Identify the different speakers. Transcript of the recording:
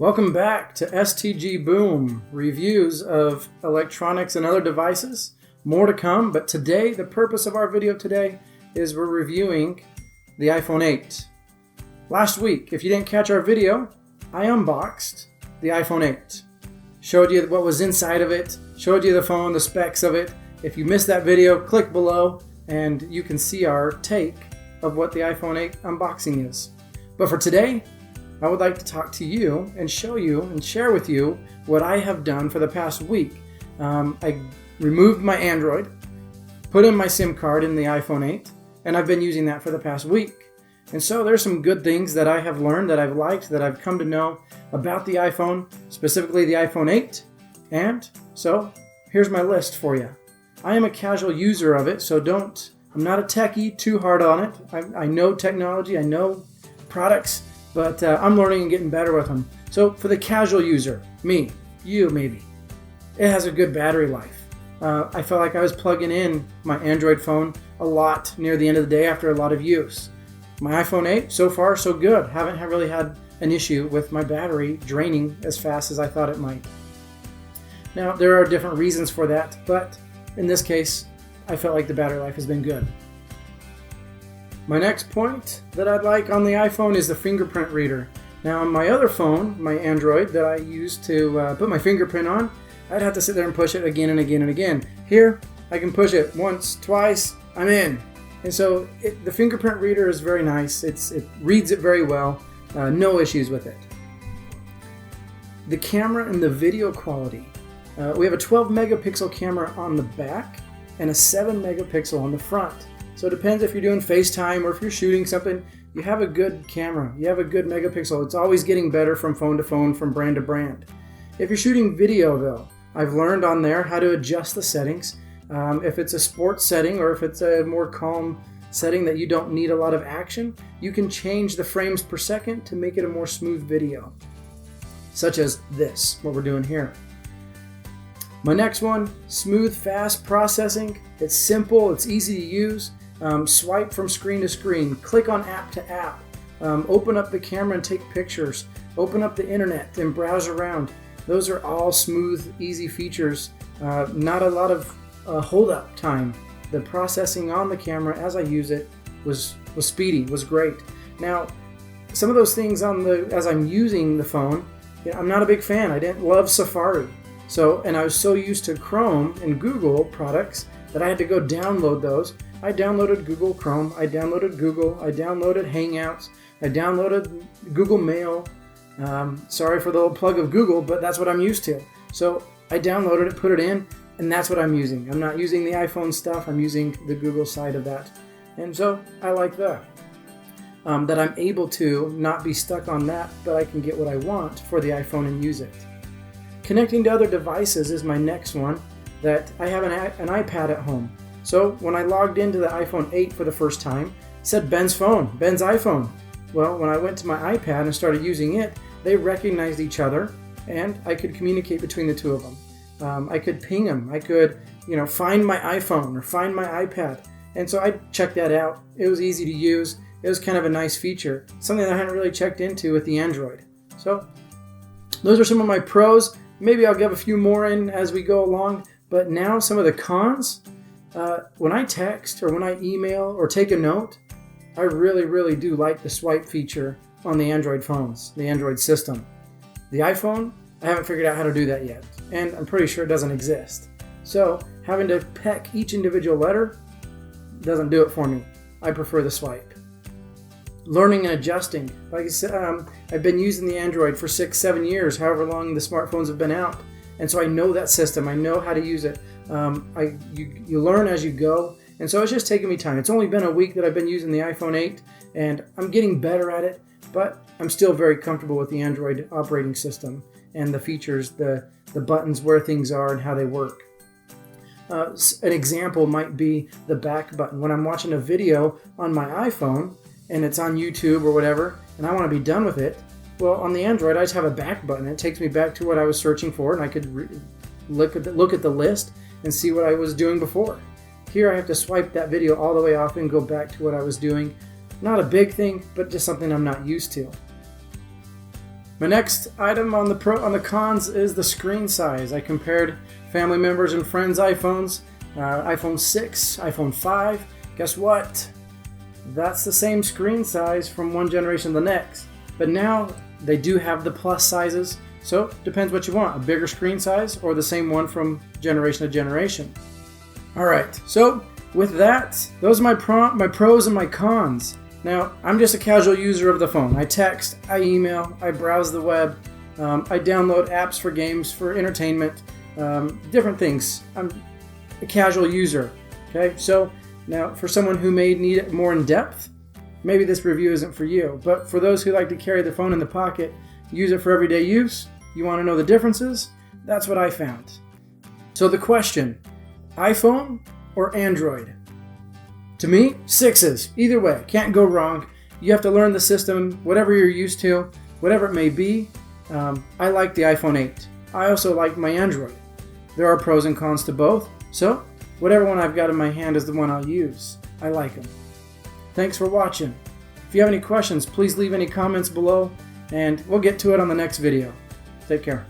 Speaker 1: Welcome back to STG Boom, reviews of electronics and other devices. More to come, but today, the purpose of our video today is we're reviewing the iPhone 8. Last week, if you didn't catch our video, I unboxed the iPhone 8. Showed you what was inside of it, showed you the phone, the specs of it. If you missed that video, click below and you can see our take of what the iPhone 8 unboxing is. But for today, I would like to talk to you and show you and share with you what I have done for the past week. I removed my Android, put in my SIM card in the iPhone 8, and I've been using that for the past week. And so there's some good things that I have learned, that I've liked, that I've come to know about the iPhone, specifically the iPhone 8. And so here's my list for you. I am a casual user of it, so I'm not a techie too hard on it. I know technology, I know products, but I'm learning and getting better with them. So for the casual user, me, you maybe, it has a good battery life. I felt like I was plugging in my Android phone a lot near the end of the day after a lot of use. My iPhone 8, so far so good. Haven't really had an issue with my battery draining as fast as I thought it might. Now, there are different reasons for that, but in this case, I felt like the battery life has been good. My next point that I'd like on the iPhone is the fingerprint reader. Now on my other phone, my Android that I use to put my fingerprint on, I'd have to sit there and push it again and again and again. Here, I can push it once, twice, I'm in. And so the fingerprint reader is very nice. It reads it very well, no issues with it. The camera and the video quality. We have a 12 megapixel camera on the back and a 7 megapixel on the front. So it depends if you're doing FaceTime or if you're shooting something, you have a good camera, you have a good megapixel. It's always getting better from phone to phone, from brand to brand. If you're shooting video though, I've learned on there how to adjust the settings. If it's a sports setting or if it's a more calm setting that you don't need a lot of action, you can change the frames per second to make it a more smooth video, such as this, what we're doing here. My next one, smooth, fast processing. It's simple, it's easy to use. Swipe from screen to screen, click on app to app, open up the camera and take pictures, open up the internet and browse around. Those are all smooth, easy features. Not a lot of hold up time. The processing on the camera as I use it was speedy, was great. Now, some of those things as I'm using the phone, I'm not a big fan. I didn't love Safari. And I was so used to Chrome and Google products that I had to go download those. I downloaded Google Chrome, I downloaded Google, I downloaded Hangouts, I downloaded Google Mail. Sorry for the little plug of Google, but that's what I'm used to. So I downloaded it, put it in, and that's what I'm using. I'm not using the iPhone stuff, I'm using the Google side of that. And so I like that. That I'm able to not be stuck on that, but I can get what I want for the iPhone and use it. Connecting to other devices is my next one, that I have an iPad at home. So when I logged into the iPhone 8 for the first time, it said Ben's phone, Ben's iPhone. Well, when I went to my iPad and started using it, they recognized each other and I could communicate between the two of them. I could ping them. I could, find my iPhone or find my iPad. And so I checked that out. It was easy to use. It was kind of a nice feature, something that I hadn't really checked into with the Android. So those are some of my pros. Maybe I'll give a few more in as we go along. But now some of the cons. When I text or when I email or take a note, I really, really do like the swipe feature on the Android phones, the Android system. The iPhone, I haven't figured out how to do that yet, and I'm pretty sure it doesn't exist. So having to peck each individual letter doesn't do it for me. I prefer the swipe. Learning and adjusting. Like I said, I've been using the Android for 6-7 years, however long the smartphones have been out. And so I know that system. I know how to use it. You learn as you go. And so it's just taking me time. It's only been a week that I've been using the iPhone 8, and I'm getting better at it, but I'm still very comfortable with the Android operating system and the features, the buttons, where things are and how they work. An example might be the back button. When I'm watching a video on my iPhone, and it's on YouTube or whatever, and I want to be done with it, well, on the Android, I just have a back button. It takes me back to what I was searching for, and I could look at the list and see what I was doing before. Here, I have to swipe that video all the way off and go back to what I was doing. Not a big thing, but just something I'm not used to. My next item on the cons is the screen size. I compared family members and friends' iPhones, iPhone 6, iPhone 5. Guess what? That's the same screen size from one generation to the next. But now they do have the plus sizes, so depends what you want, a bigger screen size or the same one from generation to generation. All right, so with that, those are my pros and my cons. Now, I'm just a casual user of the phone. I text, I email, I browse the web, I download apps for games, for entertainment, different things. I'm a casual user, okay? So now for someone who may need it more in depth, maybe this review isn't for you. But for those who like to carry the phone in the pocket, use it for everyday use, you want to know the differences, that's what I found. So the question, iPhone or Android? To me, 6s. Either way, can't go wrong. You have to learn the system, whatever you're used to, whatever it may be. I like the iPhone 8. I also like my Android. There are pros and cons to both, so whatever one I've got in my hand is the one I'll use. I like them. Thanks for watching. If you have any questions, please leave any comments below, and we'll get to it on the next video. Take care.